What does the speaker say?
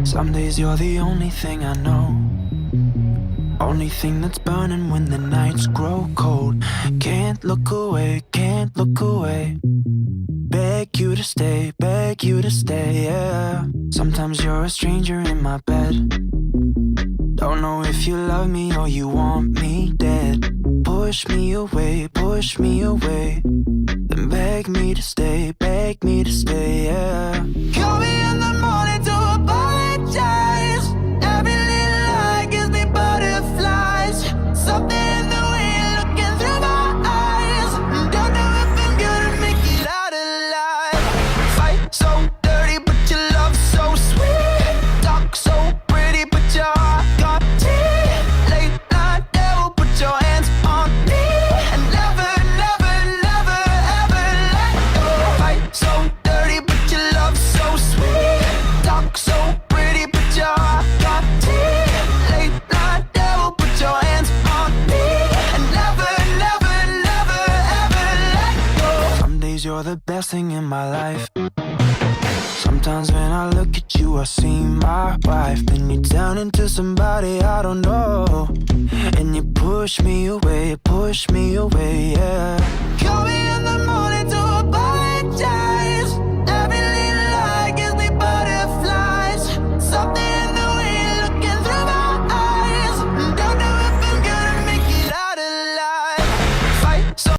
Some days you're the only thing I know, only thing that's burning when the nights grow cold. Can't look away, can't look away. Beg you to stay, beg you to stay, yeah. Sometimes you're a stranger in my bed. Don't know if you love me or you want me dead. Push me away, then beg me to stay, yeah. Call me in the morning to apologize. Every little lie gives me butterflies. Something in the way you're looking through my eyes. Don't know if I'm gonna make it out alive. Fight so dirty, but your love so sweet. Talk so pretty, but your heart got teeth. Late night devil, put your hands on me and never, never, never, ever let go. Fight so dirty, but your love so sweet. Talk so pretty, but your heart got teeth. Late night devil, put your hands on me and never, never, never, ever let go. Some days you're the best thing in my life. Sometimes when I look at you, I see my wife. Then you turn into somebody I don't know, and you push me away, yeah. Call me in the morning to apologize. Every little lie gives me butterflies. Something in the way you're looking through my eyes. Don't know if I'm gonna make it out alive. Fight so